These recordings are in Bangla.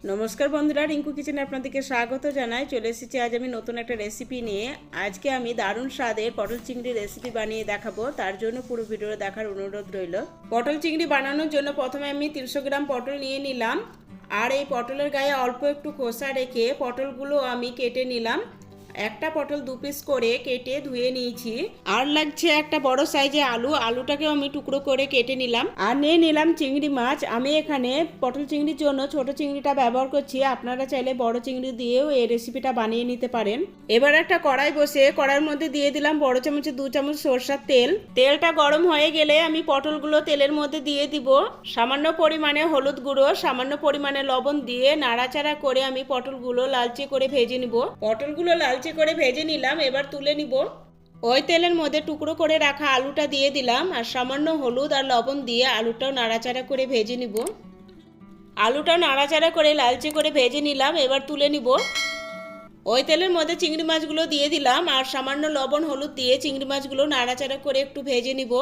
নমস্কার বন্ধুরা, রিঙ্কু কিচেনে আপনাদেরকে স্বাগত জানাই। চলে এসেছি আজ আমি নতুন একটা রেসিপি নিয়ে। আজকে আমি দারুণ স্বাদের পটল চিংড়ি রেসিপি বানিয়ে দেখাবো। তার জন্য পুরো ভিডিও দেখার অনুরোধ রইল। পটল চিংড়ি বানানোর জন্য প্রথমে আমি 300 গ্রাম পটল নিয়ে নিলাম। আর এই পটলের গায়ে অল্প একটু খোসা রেখে পটলগুলো আমি কেটে নিলাম। একটা পটল 2 পিস করে কেটে ধুয়ে নিয়েছি। আর লাগছে একটা বড় সাইজে আলুটাকে আমি টুকরো করে কেটে নিলাম। আর নিয়ে নিলাম চিংড়ি মাছ। আমি এখানে পটল চিংড়ির জন্য ছোট চিংড়িটা ব্যবহার করছি, আপনারা চাইলে বড় চিংড়ি দিয়েও এই রেসিপিটা বানিয়ে নিতে পারেন। এবার একটা কড়াই বসে কড়াইয়ের মধ্যে দিয়ে দিলাম বড় চামচে 2 চামচ সরষের তেল। তেলটা গরম হয়ে গেলে আমি পটলগুলো তেলের মধ্যে দিয়ে দিব। সামান্য পরিমাণে হলুদ গুঁড়ো, সামান্য পরিমাণে লবণ দিয়ে নাড়াচাড়া করে আমি পটলগুলো লালচে করে ভেজে নিব। পটলগুলো লালচে করে ভেজে নিলাম, এবার তুলে নিব। ওই তেলের মধ্যে টুকরো করে রাখা আলুটা দিয়ে দিলাম আর সামান্য হলুদ আর লবণ দিয়ে আলুটাও নাড়াচাড়া করে ভেজে নিব। আলুটাও নাড়াচাড়া করে লালচে করে ভেজে নিলাম, এবার তুলে নিব। ওই তেলের মধ্যে চিংড়ি মাছগুলো দিয়ে দিলাম আর সামান্য লবণ হলুদ দিয়ে চিংড়ি মাছগুলো নাড়াচাড়া করে একটু ভেজে নিব।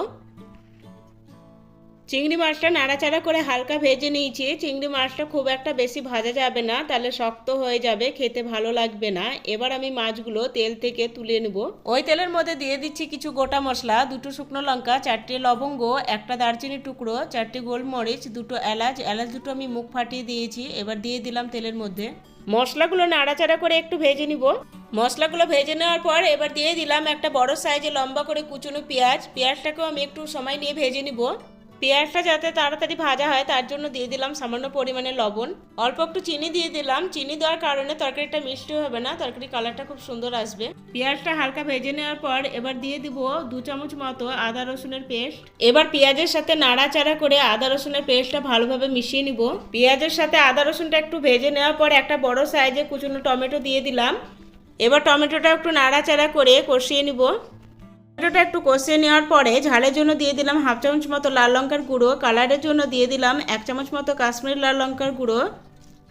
চিংড়ি মাছটা নাড়াচাড়া করে হালকা ভেজে নিয়েছি। চিংড়ি মাছটা খুব একটা বেশি ভাজা যাবে না, তাহলে শক্ত হয়ে যাবে, খেতে ভালো লাগবে না। এবার আমি মাছগুলো তেল থেকে তুলে নেব। ওই তেলের মধ্যে দিয়ে দিচ্ছি কিছু গোটা মশলা, 2টো শুকনো লঙ্কা, 4টে লবঙ্গ, একটা দারচিনি টুকরো, 4টে গোলমরিচ, 2টো এলাচ 2টো আমি মুখ ফাটিয়ে দিয়েছি। এবার দিয়ে দিলাম তেলের মধ্যে। মশলাগুলো নাড়াচাড়া করে একটু ভেজে নিব। মশলাগুলো ভেজে নেওয়ার পর এবার দিয়ে দিলাম একটা বড় সাইজে লম্বা করে কুচনো পেঁয়াজ। পেঁয়াজটাকেও আমি একটু সময় নিয়ে ভেজে নিব। পেঁয়াজটা যাতে তাড়াতাড়ি ভাজা হয় তার জন্য দিয়ে দিলাম সামান্য পরিমাণে লবণ। অল্প একটু চিনি দিয়ে দিলাম। চিনি দেওয়ার কারণে তরকারিটা মিষ্টি হবে না, তরকারি কালারটা খুব সুন্দর আসবে। পেঁয়াজটা হালকা ভেজে নেওয়ার পর এবার দিয়ে দিব 2 চামচ মতো আদা রসুনের পেস্ট। এবার পেঁয়াজের সাথে নাড়াচাড়া করে আদা রসুনের পেস্টটা ভালোভাবে মিশিয়ে নিব। পেঁয়াজের সাথে আদা রসুনটা একটু ভেজে নেওয়ার পর একটা বড় সাইজে কুচনো টমেটো দিয়ে দিলাম। এবার টমেটোটা একটু নাড়াচাড়া করে কষিয়ে নিব। টমেটোটা একটু কষিয়ে নেওয়ার পরে ঝালের জন্য দিয়ে দিলাম 1/2 চামচ মতো লাল লঙ্কার গুঁড়ো। কালারের জন্য দিয়ে দিলাম 1 চামচ মতো কাশ্মীরি লাল লঙ্কার গুঁড়ো,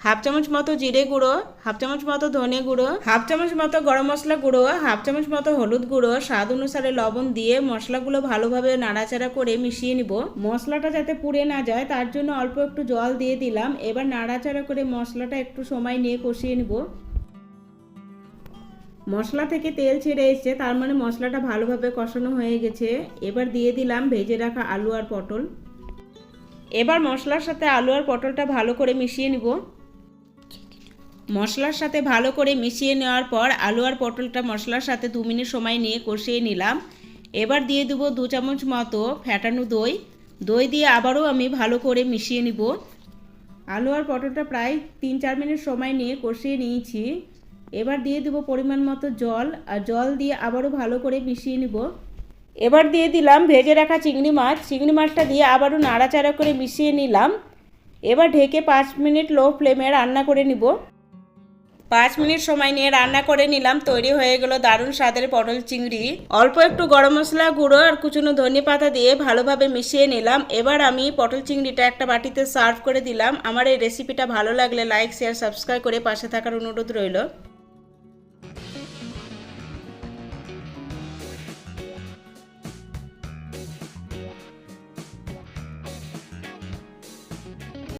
1/2 চামচ মতো জিরে গুঁড়ো, 1/2 চামচ মতো ধনে গুঁড়ো, 1/2 চামচ মতো গরম মশলা গুঁড়ো, 1/2 চামচ মতো হলুদ গুঁড়ো, স্বাদ অনুসারে লবণ দিয়ে মশলাগুলো ভালোভাবে নাড়াচাড়া করে মিশিয়ে নিব। মশলাটা যাতে পুড়ে না যায় তার জন্য অল্প একটু জল দিয়ে দিলাম। এবার নাড়াচাড়া করে মশলাটা একটু সময় নিয়ে কষিয়ে নিব। মশলা থেকে তেল ছেড়ে এসছে, তার মানে মশলাটা ভালোভাবে কষানো হয়ে গেছে। এবার দিয়ে দিলাম ভেজে রাখা আলু আর পটল। এবার মশলার সাথে আলু আর পটলটা ভালো করে মিশিয়ে নিব। মশলার সাথে ভালো করে মিশিয়ে নেওয়ার পর আলু আর পটলটা মশলার সাথে 2 মিনিট সময় নিয়ে কষিয়ে নিলাম। এবার দিয়ে দেবো 2 চামচ মতো ফ্যাটানো দই। দই দিয়ে আবারও আমি ভালো করে মিশিয়ে নিব। আলু আর পটলটা প্রায় 3-4 মিনিট সময় নিয়ে কষিয়ে নিয়েছি। এবার দিয়ে দেব পরিমাণ মতো জল, আর জল দিয়ে আবারও ভালো করে মিশিয়ে নিব। এবার দিয়ে দিলাম ভেজে রাখা চিংড়ি মাছ। চিংড়ি মাছটা দিয়ে আবারও নাড়াচাড়া করে মিশিয়ে নিলাম। এবার ঢেকে 5 মিনিট লো ফ্লেমে রান্না করে নিব। 5 মিনিট সময় নিয়ে রান্না করে নিলাম। তৈরি হয়ে গেল দারুণ স্বাদের পটল চিংড়ি। অল্প একটু গরম মশলা গুঁড়ো আর কুচনো ধনে পাতা দিয়ে ভালোভাবে মিশিয়ে নিলাম। এবার আমি পটল চিংড়িটা একটা বাটিতে সার্ভ করে দিলাম। আমার এই রেসিপিটা ভালো লাগলে লাইক, শেয়ার, সাবস্ক্রাইব করে পাশে থাকার অনুরোধ রইল।